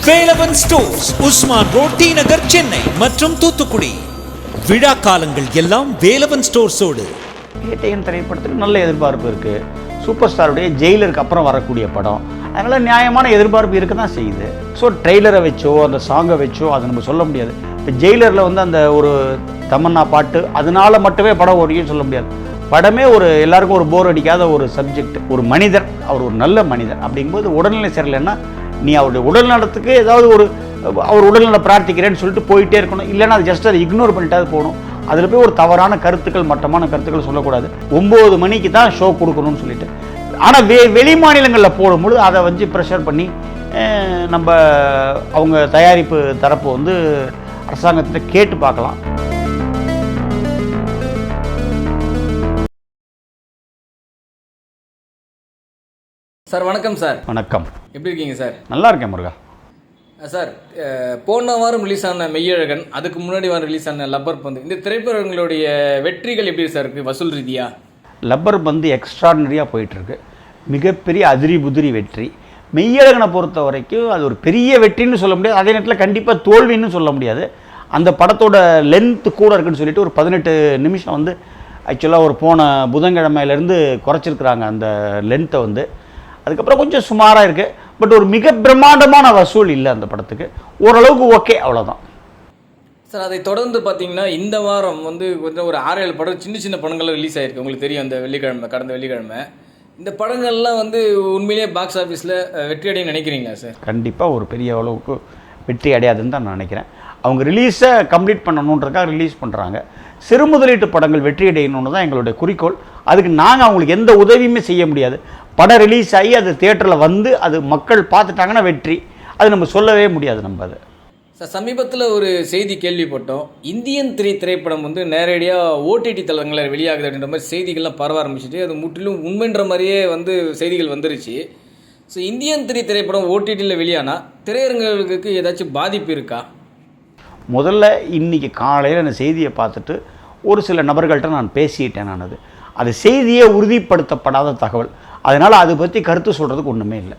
Velavan stores, Usman road, T Nagar, Chennai மற்றும் தூத்துக்குடி. விழா காலங்கள் எல்லாம் வேலவன் ஸ்டோர்ஸோடு. வேட்டையன் திரைப்படத்துக்கு நல்ல எதிர்பார்ப்பு இருக்குது. சூப்பர் ஸ்டாருடைய ஜெயிலருக்கு அப்புறம் வரக்கூடிய படம், அதனால் நியாயமான எதிர்பார்ப்பு இருக்க தான் செய்யுது. ஸோ ட்ரெய்லரை வச்சோ அந்த சாங்கை வச்சோ அதை நம்ம சொல்ல முடியாது. இப்போ ஜெயிலரில் வந்து அந்த ஒரு தமன்னா பாட்டு அதனால் மட்டுமே படம் ஓடியும் சொல்ல முடியாது. படமே ஒரு எல்லாருக்கும் ஒரு போர் அடிக்காத ஒரு சப்ஜெக்ட். ஒரு மனிதர், அவர் ஒரு நல்ல மனிதர் அப்படிங்கும்போது உடல்நிலை சரியில்லைன்னா நீ அவருடைய உடல்நலத்துக்கு ஏதாவது ஒரு அவர் உடல்நல பிரார்த்திக்கிறேன்னு சொல்லிட்டு போயிட்டே இருக்கணும். இல்லைன்னா அது ஜஸ்ட் அதை இக்னோர் பண்ணிட்டாது போகணும். அதில் போய் ஒரு தவறான கருத்துக்கள், மட்டமான கருத்துக்கள் சொல்லக்கூடாது. 9 மணிக்கு தான் ஷோ கொடுக்கணும்னு சொல்லிட்டு. ஆனால் வெளி மாநிலங்களில் போடும்போது அதை வச்சு ப்ரெஷர் பண்ணி நம்ம அவங்க தயாரிப்பு தரப்பு வந்து அரசாங்கத்திட்ட கேட்டு பார்க்கலாம். சார் வணக்கம் சார். வணக்கம். எப்படி இருக்கீங்க சார்? நல்லா இருக்கேன் முருகா. சார், போன வாரம் ரிலீஸ் ஆன மெய்யழகன், அதுக்கு முன்னாடி வாரம் ரிலீஸ் ஆன லப்பர் பந்து, இந்த திரைப்படங்களுடைய வெற்றிகள் எப்படி சார் இருக்குது வசூல் ரீதியாக? லப்பர் பந்து எக்ஸ்ட்ராடினரியாக போயிட்டுருக்கு. மிகப்பெரிய அதிரி புதிரி வெற்றி. மெய்யழகனை பொறுத்த வரைக்கும் அது ஒரு பெரிய வெற்றின்னு சொல்ல முடியாது, அதே நேரத்தில் கண்டிப்பாக தோல்வின்னு சொல்ல முடியாது. அந்த படத்தோட லென்த்து கூட இருக்குன்னு சொல்லிட்டு ஒரு 18 நிமிஷம் வந்து ஆக்சுவலாக ஒரு போன புதன்கிழமையிலேருந்து குறைச்சிருக்கிறாங்க அந்த லென்த்தை வந்து. அதுக்கப்புறம் கொஞ்சம் சுமாராக இருக்குது. பட் ஒரு மிக பிரம்மாண்டமான வசூல் இல்லை அந்த படத்துக்கு. ஓரளவுக்கு ஓகே, அவ்வளோதான் சார். அதை தொடர்ந்து பார்த்தீங்கன்னா இந்த வாரம் வந்து கொஞ்சம் ஒரு 6-7 படம் சின்ன சின்ன படங்கள்லாம் ரிலீஸ் ஆகிருக்கு. உங்களுக்கு தெரியும், அந்த வெள்ளிக்கிழமை, கடந்த வெள்ளிக்கிழமை. இந்த படங்கள்லாம் வந்து உண்மையிலேயே பாக்ஸ் ஆஃபீஸில் வெற்றி அடைய நினைக்கிறீங்களா சார்? கண்டிப்பாக ஒரு பெரிய அளவுக்கு வெற்றி அடையாதுன்னு தான் நான் நினைக்கிறேன். அவங்க ரிலீஸை கம்ப்ளீட் பண்ணணுன்றதுக்காக ரிலீஸ் பண்ணுறாங்க. சிறு முதலீட்டு படங்கள் வெற்றி அடையணும்னு தான் எங்களுடைய குறிக்கோள். அதுக்கு நாங்கள் அவங்களுக்கு எந்த உதவியுமே செய்ய முடியாது. படம் ரிலீஸ் ஆகி அது தியேட்டரில் வந்து அது மக்கள் பார்த்துட்டாங்கன்னா வெற்றி. அது நம்ம சொல்லவே முடியாது நம்ம அது. சார், சமீபத்தில் ஒரு செய்தி கேள்விப்பட்டோம். இந்தியன் திரைப்படம் வந்து நேரடியாக ஓடிடி தளங்களில் வெளியாகுது அப்படின்ற மாதிரி செய்திகள்லாம் பரவ ஆரம்பிச்சிட்டு, அது முற்றிலும் உண்மைன்ற மாதிரியே வந்து செய்திகள் வந்துருச்சு. ஸோ இந்தியன் திரைப்படம் ஓடிடியில் வெளியானால் திரையரங்குகளுக்கு ஏதாச்சும் பாதிப்பு இருக்கா? முதல்ல இன்றைக்கி காலையில் அந்த செய்தியை பார்த்துட்டு ஒரு சில நபர்கள்ட்ட நான் பேசிட்டேன். அது செய்தியே உறுதிப்படுத்தப்படாத தகவல். அதனால் அதை பற்றி கருத்து சொல்கிறதுக்கு ஒன்றுமே இல்லை.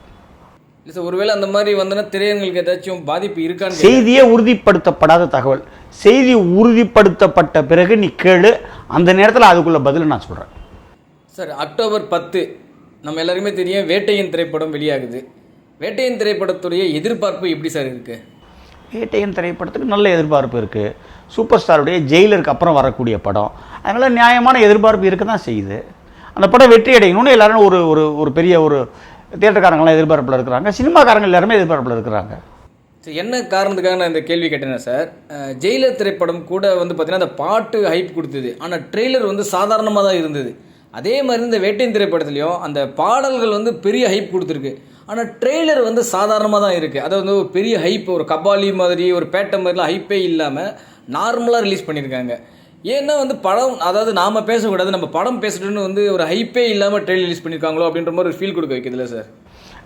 இல்லை சார், ஒருவேளை அந்த மாதிரி வந்தோன்னா திரையரங்குகளுக்கு ஏதாச்சும் பாதிப்பு இருக்கான்னு. செய்தியே உறுதிப்படுத்தப்படாத தகவல். செய்தி உறுதிப்படுத்தப்பட்ட பிறகு நீ கேளு, அந்த நேரத்தில் அதுக்குள்ள பதில் நான் சொல்கிறேன். சார், அக்டோபர் 10 நம்ம எல்லாருமே தெரியும் வேட்டையன் திரைப்படம் வெளியாகுது. வேட்டையன் திரைப்படத்துடைய எதிர்பார்ப்பு எப்படி சார் இருக்குது? வேட்டையன் திரைப்படத்துக்கு நல்ல எதிர்பார்ப்பு இருக்குது. சூப்பர் ஸ்டாருடைய ஜெயிலருக்கு அப்புறம் வரக்கூடிய படம், அதனால் நியாயமான எதிர்பார்ப்பு இருக்க தான் செய்யுது. அந்த படம் வெற்றி அடையணும்னு எல்லாரும் ஒரு ஒரு பெரிய ஒரு தியேட்டர்காரங்களாம் எதிர்பார்ப்பில் இருக்கிறாங்க. சினிமாக்காரங்க எல்லாருமே எதிர்பார்ப்பில் இருக்கிறாங்க. சார், என்ன காரணத்துக்காக நான் இந்த கேள்வி கேட்டேன்னா சார், ஜெயிலர் திரைப்படம் கூட வந்து பார்த்திங்கன்னா அந்த பாட்டு ஹைப் கொடுத்தது, ஆனால் ட்ரெய்லர் வந்து சாதாரணமாக தான் இருந்தது. அதே மாதிரி இந்த வேட்டையன் திரைப்படத்துலையும் அந்த பாடல்கள் வந்து பெரிய ஹைப் கொடுத்துருக்கு, ஆனால் ட்ரெய்லர் வந்து சாதாரணமாக தான் இருக்குது. அதை வந்து ஒரு பெரிய ஹைப், ஒரு கபாலி மாதிரி ஒரு பேட்டை மாதிரிலாம் ஹைப்பே இல்லாமல் நார்மலாக ரிலீஸ் பண்ணியிருக்காங்க. ஏன்னா வந்து படம், அதாவது நாம் பேசக்கூடாது, நம்ம படம் பேசுகிறோன்னு வந்து ஒரு ஹைப்பே இல்லாமல் ட்ரெய்லர் ரிலீஸ் பண்ணியிருக்காங்களோ அப்படின்ற மாதிரி ஒரு ஃபீல் கொடுக்க வைக்கிறதுல சார்.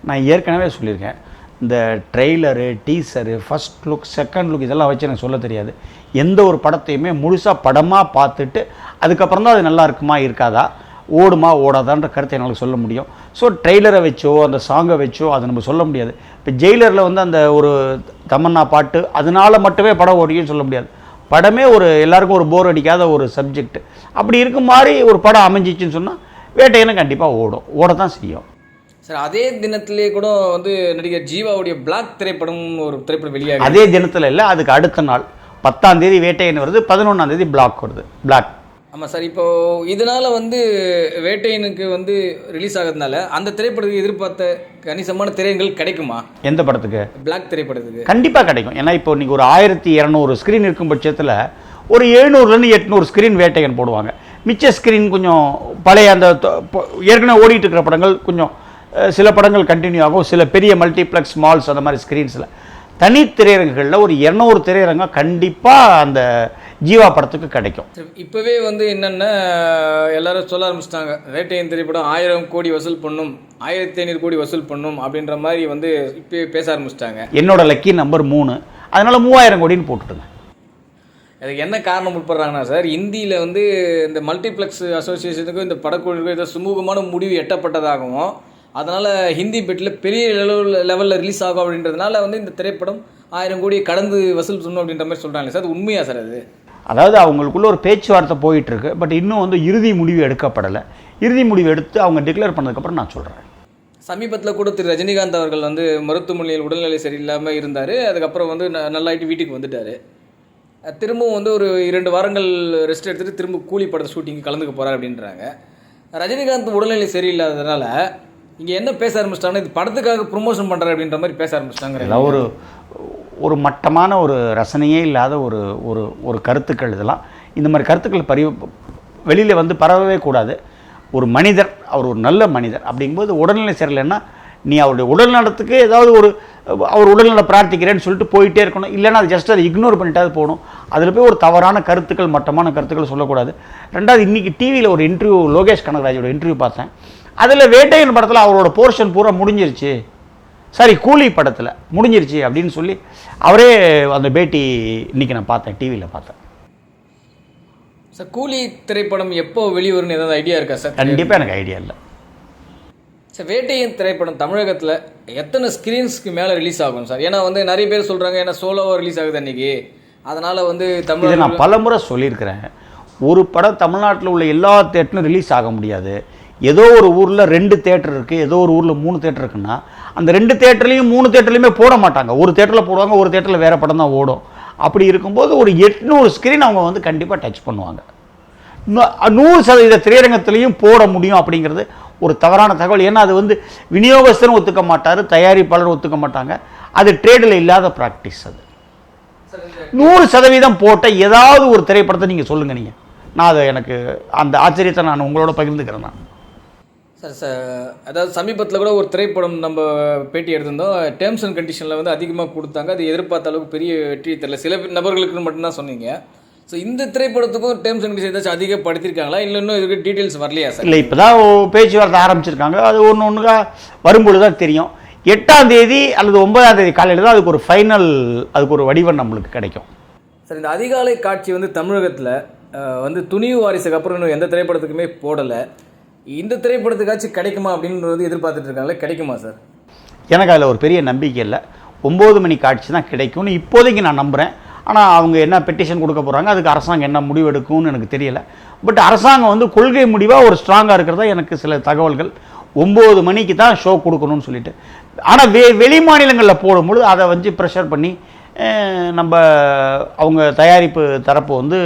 நான் ஏற்கனவே சொல்லியிருக்கேன், இந்த trailer, teacher, first look, second look இதெல்லாம் வச்சு எனக்கு சொல்ல தெரியாது. எந்த ஒரு படத்தையுமே முழுசாக படமாக பார்த்துட்டு அதுக்கப்புறம் தான் அது நல்லா இருக்குமா இருக்காதா, ஓடுமா ஓடாதான்ற கருத்தை என்னால் சொல்ல முடியும். ஸோ ட்ரெய்லரை வச்சோ அந்த சாங்கை வச்சோ அதை நம்ம சொல்ல முடியாது. இப்போ ஜெயிலரில் வந்து அந்த ஒரு தமன்னா பாட்டு அதனால் மட்டுமே படம் ஓடியும் சொல்ல முடியாது. படமே ஒரு எல்லாருக்கும் ஒரு போர் அடிக்காத ஒரு சப்ஜெக்ட். அப்படி இருக்கும் மாதிரி ஒரு படம் அமைஞ்சிச்சுன்னு சொன்னால் வேட்டையனும் கண்டிப்பாக ஓட தான் செய்யும். சார், அதே தினத்திலே கூட வந்து நடிகர் ஜீவாவுடைய பிளாக் திரைப்படம் ஒரு திரைப்படம் வெளியாகும். அதே தினத்தில் இல்லை, அதுக்கு அடுத்த நாள் 10ஆம் தேதி வேட்டையன் வருது, 11ஆம் தேதி பிளாக் வருது. பிளாக். ஆமாம் சார். இப்போது இதனால் வந்து வேட்டையனுக்கு வந்து ரிலீஸ் ஆகிறதுனால அந்த திரைப்படத்துக்கு எதிர்பார்த்த கணிசமான திரையரங்குகள் கிடைக்குமா? எந்த படத்துக்கு? பிளாக் திரைப்படத்துக்கு கண்டிப்பாக கிடைக்கும். ஏன்னா இப்போ இன்றைக்கி ஒரு 1200 ஸ்க்ரீன் இருக்கும் பட்சத்தில் ஒரு 700லேருந்து 800 ஸ்க்ரீன் வேட்டையன் போடுவாங்க. மிச்ச ஸ்க்ரீன் கொஞ்சம் பழைய அந்த ஏற்கனவே ஓடிட்டு இருக்கிற படங்கள், கொஞ்சம் சில படங்கள் கண்டினியூ ஆகும். சில பெரிய மல்டிப்ளெக்ஸ் மால்ஸ் அந்த மாதிரி ஸ்க்ரீன்ஸில் தனி திரையரங்குகளில் ஒரு 200 திரையரங்கம் கண்டிப்பாக அந்த ஜீவா படத்துக்கு கிடைக்கும். இப்போவே வந்து என்னென்னா எல்லாரும் சொல்ல ஆரம்பிச்சிட்டாங்க, வேட்டையன் திரைப்படம் 1000 கோடி வசூல் பண்ணும், 1500 கோடி வசூல் பண்ணும் அப்படின்ற மாதிரி வந்து இப்போ பேச ஆரம்பிச்சிட்டாங்க. என்னோட லக்கி நம்பர் 3, அதனால் 3000 கோடின்னு போட்டுட்டுங்க. அதுக்கு என்ன காரணம் உட்படுறாங்கன்னா சார், இந்தியில் வந்து இந்த மல்டிப்ளெக்ஸ் அசோசியேஷனுக்கும் இந்த படக்குழுக்கும் ஏதோ சுமூகமான முடிவு எட்டப்பட்டதாகவும், அதனால் ஹிந்தி பெட்டில் பெரிய லெவலில் ரிலீஸ் ஆகும் அப்படின்றதுனால வந்து இந்த திரைப்படம் 1000 கோடி கடந்து வசூல் சொன்னோம் அப்படின்ற மாதிரி சொல்கிறாங்க சார். அது உண்மையா சார்? அது அதாவது அவங்களுக்குள்ள ஒரு பேச்சுவார்த்தை போயிட்டுருக்கு. பட் இன்னும் வந்து இறுதி முடிவு எடுக்கப்படலை. இறுதி முடிவு எடுத்து அவங்க டிக்ளேர் பண்ணதுக்கப்புறம் நான் சொல்கிறேன். சமீபத்தில் கூட திரு ரஜினிகாந்த் அவர்கள் வந்து மருத்துவமனையில் உடல்நிலை சரியில்லாமல் இருந்தார். அதுக்கப்புறம் வந்து நல்லாயிட்டு வீட்டுக்கு வந்துட்டார். திரும்பவும் வந்து ஒரு 2 வாரங்கள் ரெஸ்ட் எடுத்துகிட்டு திரும்ப கூலி படத்தை ஷூட்டிங்கு கலந்துக்க போகிறார் அப்படின்றாங்க. ரஜினிகாந்த் உடல்நிலை சரியில்லாததுனால இங்கே என்ன பேச ஆரம்பிச்சிட்டாங்கன்னா, இது படத்துக்காக ப்ரொமோஷன் பண்ணுறாரு அப்படின்ற மாதிரி பேச ஆரம்பிச்சிட்டாங்க. இதெல்லாம் ஒரு மட்டமான ஒரு ரசனையே இல்லாத ஒரு கருத்துக்கள். இதெல்லாம் இந்த மாதிரி கருத்துக்கள் வெளியில் வந்து பரவவே கூடாது. ஒரு மனிதர், அவர் ஒரு நல்ல மனிதர் அப்படிங்கும்போது உடல்நிலை சரியில்லைன்னா நீ அவருடைய உடல்நலத்துக்கு ஏதாவது அவர் உடல்நலம் பிரார்த்திக்கிறேன்னு சொல்லிட்டு போயிட்டே இருக்கணும். இல்லைன்னா அது ஜஸ்ட் அதை இக்னோர் பண்ணிட்டாவது போகணும். அதில் போய் ஒரு தவறான கருத்துக்கள், மட்டமான கருத்துக்கள் சொல்லக்கூடாது. ரெண்டாவது, இன்றைக்கி டிவியில் ஒரு இன்டர்வியூ, லோகேஷ் கனகராஜோட இன்டர்வியூ பார்த்தேன். அதில் வேட்டையன் படத்தில் அவரோட போர்ஷன் பூரா முடிஞ்சிருச்சு, சாரி கூலி படத்தில் முடிஞ்சிருச்சு அப்படின்னு சொல்லி அவரே அந்த பேட்டி இன்றைக்கி நான் பார்த்தேன், டிவியில் பார்த்தேன். சார், கூலி திரைப்படம் எப்போ வெளிவரும்னு ஏதாவது ஐடியா இருக்கா சார்? கண்டிப்பாக எனக்கு ஐடியா இல்லை சார். வேட்டையின் திரைப்படம் தமிழகத்தில் எத்தனை ஸ்க்ரீன்ஸ்க்கு மேலே ரிலீஸ் ஆகும் சார்? ஏன்னா வந்து நிறைய பேர் சொல்கிறாங்க, ஏன்னா சோலோவாக ரிலீஸ் ஆகுது அன்றைக்கி, அதனால் வந்து இதை நான் பல முறை சொல்லியிருக்கிறேன். ஒரு படம் தமிழ்நாட்டில் உள்ள எல்லா தேட்டரும் ரிலீஸ் ஆக முடியாது. ஏதோ ஒரு ஊரில் 2 தேட்டர் இருக்குது, ஏதோ ஒரு ஊரில் 3 தேட்டர் இருக்குன்னா அந்த 2 தேட்டர்லையும் 3 தேட்டர்லையுமே போட மாட்டாங்க. ஒரு தேட்டரில் போடுவாங்க, ஒரு தேட்டரில் வேறு படம் தான் ஓடும். அப்படி இருக்கும்போது ஒரு 800 ஸ்க்ரீன் அவங்க வந்து கண்டிப்பாக டச் பண்ணுவாங்க. 100% திரையரங்கத்திலையும் போட முடியும் அப்படிங்கிறது ஒரு தவறான தகவல். ஏன்னா அது வந்து விநியோகஸ்தரும் ஒத்துக்க மாட்டார், தயாரிப்பாளரும் ஒத்துக்க மாட்டாங்க. அது ட்ரேடில் இல்லாத ப்ராக்டிஸ். அது 100% போட்ட ஏதாவது ஒரு திரைப்படத்தை நீங்கள் சொல்லுங்கள். நீங்கள் நான் அதை எனக்கு அந்த ஆச்சரியத்தை நான் உங்களோட பகிர்ந்துக்கிறேன். நான் சார் அதாவது சமீபத்தில் கூட ஒரு திரைப்படம் நம்ம பேட்டி எடுத்திருந்தோம். டேர்ம்ஸ் அண்ட் கண்டிஷனில் வந்து அதிகமாக கொடுத்தாங்க, அது எதிர்பார்த்த அளவுக்கு பெரிய வெற்றி தெரியல, சில நபர்களுக்கு மட்டும்தான் சொன்னீங்க. ஸோ இந்த திரைப்படத்துக்கும் டேர்ம்ஸ் அண்ட் கண்டிஷன் ஏதாச்சும் அதிகப்படுத்திருக்காங்களா, இல்லை இன்னும் இதுக்கு டீட்டெயில்ஸ் வரலையா சார்? இல்லை, இப்போ தான் பேச்சுவார்த்தை ஆரம்பிச்சிருக்காங்க. அது ஒன்று வரும்பொழுது தான் தெரியும். 8ஆம் தேதி அல்லது 9ஆம் தேதி காலையில் தான் அதுக்கு ஒரு ஃபைனல், அதுக்கு ஒரு வடிவம் நம்மளுக்கு கிடைக்கும். சார், இந்த அதிகாலை காட்சி வந்து தமிழகத்தில் வந்து துணிவு வாரிசுக்கு அப்புறம் இன்னும் எந்த திரைப்படத்துக்குமே போடலை. இந்த திரைப்படத்துக்காச்சும் கிடைக்குமா அப்படின்றது எதிர்பார்த்துட்டு இருக்காங்களே, கிடைக்குமா சார்? எனக்கு அதில் ஒரு பெரிய நம்பிக்கை இல்லை. 9 மணி காட்சி தான் கிடைக்கும்னு இப்போதைக்கு நான் நம்புகிறேன். ஆனால் அவங்க என்ன பெட்டிஷன் கொடுக்க போகிறாங்க, அதுக்கு அரசாங்கம் என்ன முடிவு எடுக்கும்னு எனக்கு தெரியலை. பட் அரசாங்கம் வந்து கொள்கை முடிவாக ஒரு ஸ்ட்ராங்காக இருக்கிறதா எனக்கு சில தகவல்கள். 9 மணிக்கு தான் ஷோ கொடுக்கணும்னு சொல்லிட்டு. ஆனால் வெளி மாநிலங்களில் போடும்பொழுது அதை வந்து ப்ரெஷர் பண்ணி நம்ம அவங்க தயாரிப்பு தரப்பு வந்து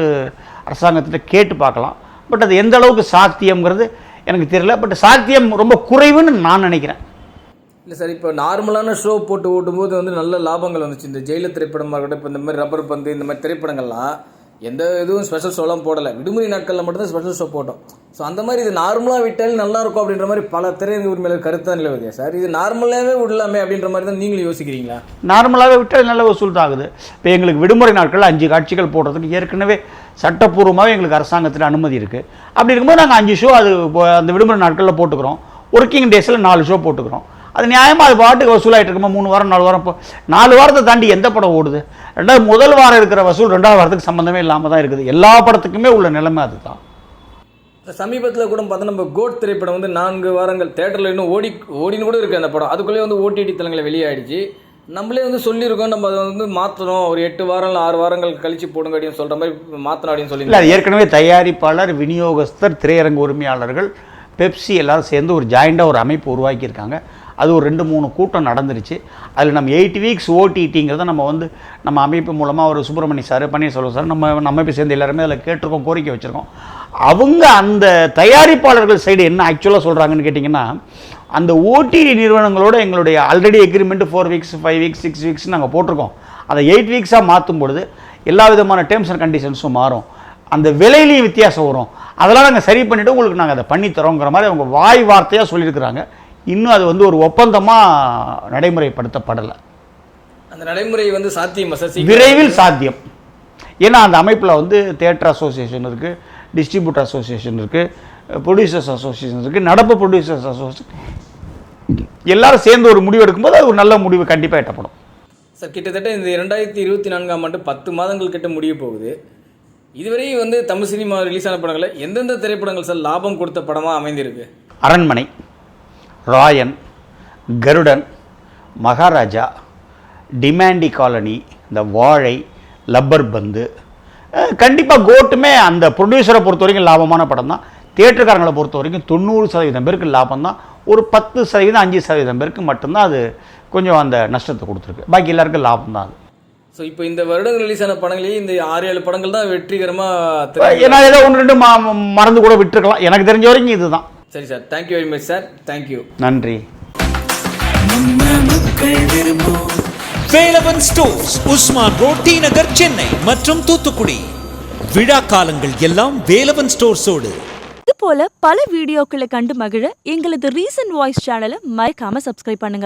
அரசாங்கத்திட்ட கேட்டு பார்க்கலாம். பட் அது எந்த அளவுக்கு சாத்தியம்ங்கிறது எனக்கு தெரியல. பட் சாத்தியம் ரொம்ப குறைவுன்னு நான் நினைக்கிறேன். இல்லை சார், இப்போ நார்மலான ஷோ போட்டு ஓட்டும்போது வந்து நல்ல லாபங்கள் வந்துச்சு. இந்த ஜெயிலர் திரைப்படமாக இருக்கட்டும், இப்போ இந்த மாதிரி ரப்பர் பந்து, இந்த மாதிரி திரைப்படங்கள்லாம் எந்த இதுவும் ஸ்பெஷல் ஷோலாம் போடலை, விடுமுறை நாட்களில் மட்டும்தான் ஸ்பெஷல் ஷோ போட்டோம். ஸோ அந்த மாதிரி இது நார்மலாக விட்டாலும் நல்லாயிருக்கும் அப்படின்ற மாதிரி பல திரையரங்கு உரிமையாளர் கருத்து தான் நிலவுதே சார். இது நார்மலாகவே விடலாமே அப்படின்ற மாதிரி தான் நீங்களும் யோசிக்கிறீங்களா? நார்மலாகவே விட்டால் நல்ல வசூல் தான் ஆகுது. இப்போ எங்களுக்கு விடுமுறை நாட்களில் 5 காட்சிகள் போடுறதுக்கு ஏற்கனவே சட்டப்பூர்வமாகவே எங்களுக்கு அரசாங்கத்தில் அனுமதி இருக்குது. அப்படி இருக்கும்போது நாங்கள் 5 ஷோ அது அந்த விடுமுறை நாட்களில் போட்டுக்கிறோம். ஒர்க்கிங் டேஸில் 4 ஷோ போட்டுக்கிறோம். அது நியாயமாக அது பாட்டுக்கு வசூலாகிட்டு இருக்குமா? 3 வாரம் 4 வாரம் 4 வாரத்தை தாண்டி எந்த படம் ஓடுது? ரெண்டாவது முதல் வாரம் இருக்கிற வசூல் 2ஆவது வாரத்துக்கு சம்மந்தமே இல்லாமல் தான் இருக்குது. எல்லா படத்துக்குமே உள்ள நிலைமை அதுதான். சமீபத்தில் கூட பார்த்தா நம்ம கோட் திரைப்படம் வந்து 4 வாரங்கள் தேட்டரில் இன்னும் ஓடின்னு கூட இருக்குது அந்த படம். அதுக்குள்ளே வந்து ஓடிடி தளங்களில் வெளியாகிடுச்சு. நம்மளே வந்து சொல்லியிருக்கோம், நம்ம அதை வந்து மாற்றணும், ஒரு 8 வாரம் இல்லை 6 வாரங்கள் கழிச்சு போடுங்க அப்படின்னு சொல்கிற மாதிரி மாற்றணும் அப்படின்னு சொல்லி. இல்லை, ஏற்கனவே தயாரிப்பாளர், விநியோகஸ்தர், திரையரங்கு உரிமையாளர்கள், பெப்சி எல்லாரும் சேர்ந்து ஒரு ஜாயிண்டாக ஒரு அமைப்பு உருவாக்கியிருக்காங்க. அது ஒரு 2-3 கூட்டம் நடந்துருச்சு. அதில் நம்ம 8 வீக்ஸ் ஓடிடிங்கிறத நம்ம அமைப்பு மூலமாக ஒரு சுப்பிரமணி சார், பன்னீர்செல்வம் சார், நம்ம அமைப்பை சேர்ந்து எல்லாருமே அதில் கேட்டிருக்கோம், கோரிக்கை வச்சுருக்கோம். அவங்க அந்த தயாரிப்பாளர்கள் சைடு என்ன ஆக்சுவலாக சொல்கிறாங்கன்னு கேட்டிங்கன்னா, அந்த ஓடிடி நிறுவனங்களோட எங்களுடைய already agreement 4 weeks 5 weeks 6 weeks நாங்கள் போட்டிருக்கோம். அதை 8 வீக்ஸாக மாற்றும் பொழுது எல்லா விதமான டேர்ம்ஸ் அண்ட் கண்டிஷன்ஸும் மாறும், அந்த விலையிலையும் வித்தியாசம் வரும். அதெல்லாம் நாங்கள் சரி பண்ணிவிட்டு உங்களுக்கு நாங்கள் அதை பண்ணித்தரோங்கிற மாதிரி அவங்க வாய் வார்த்தையாக சொல்லியிருக்கிறாங்க. இன்னும் அது வந்து ஒரு ஒப்பந்தமாக நடைமுறைப்படுத்தப்படலை. அந்த நடைமுறை வந்து சாத்தியமா சார்? விரைவில் சாத்தியம். ஏன்னா அந்த அமைப்பில் வந்து தியேட்டர் அசோசியேஷன் இருக்குது, டிஸ்ட்ரிபியூட்டர் அசோசியேஷன் இருக்குது, ப்ரொடியூசர்ஸ் அசோசியேஷன் இருக்குது, நடப்பு ப்ரொடியூசர்ஸ் அசோசியேஷன், எல்லாரும் சேர்ந்து ஒரு முடிவு எடுக்கும்போது அது ஒரு நல்ல முடிவு கண்டிப்பாக எட்டப்படும். சார், கிட்டத்தட்ட இந்த 2024ஆம் ஆண்டு 10 மாதங்கள் கிட்ட முடிய போகுது. இதுவரை வந்து தமிழ் சினிமா ரிலீஸ் ஆன படங்களில் எந்தெந்த திரைப்படங்கள் சார் லாபம் கொடுத்த படமாக அமைந்திருக்கு? அரண்மனை, ராயன், கருடன், மகாராஜா, டிமாண்டி காலனி, இந்த வாழை, லப்பர் பந்து, கண்டிப்பாக கோட்டுமே அந்த ப்ரொடியூசரை பொறுத்த வரைக்கும் லாபமான படம் தான். தியேட்டருக்காரங்களை பொறுத்த வரைக்கும் 90% பேருக்கு லாபம் தான். ஒரு 10%, 5% பேருக்கு மட்டும்தான் அது கொஞ்சம் அந்த நஷ்டத்தை கொடுத்துருக்கு. பாக்கி எல்லாருக்கும் லாபம் தான் அது. ஸோ இப்போ இந்த வருடங்கள் ரிலீஸ் ஆன படங்களையும் இந்த 6-7 படங்கள் தான் வெற்றிகரமாக ஏன்னா ஏதோ 1-2 மறந்து கூட விட்டுருக்கலாம். எனக்கு தெரிஞ்ச வரைக்கும் இதுதான். சரி sir, thank you very much sir. Thank you, நன்றி. Velavan stores, Usman road, T Nagar, Chennai மற்றும் தூத்துக்குடி. விழா காலங்கள் எல்லாம் வேலவன் ஸ்டோர்ஸோடு. இது போல பல வீடியோக்களை கண்டு மகிழ எங்களது ரீசன்ட் வாய்ஸ் சேனலை மறக்காம சப்ஸ்கிரைப் பண்ணுங்க.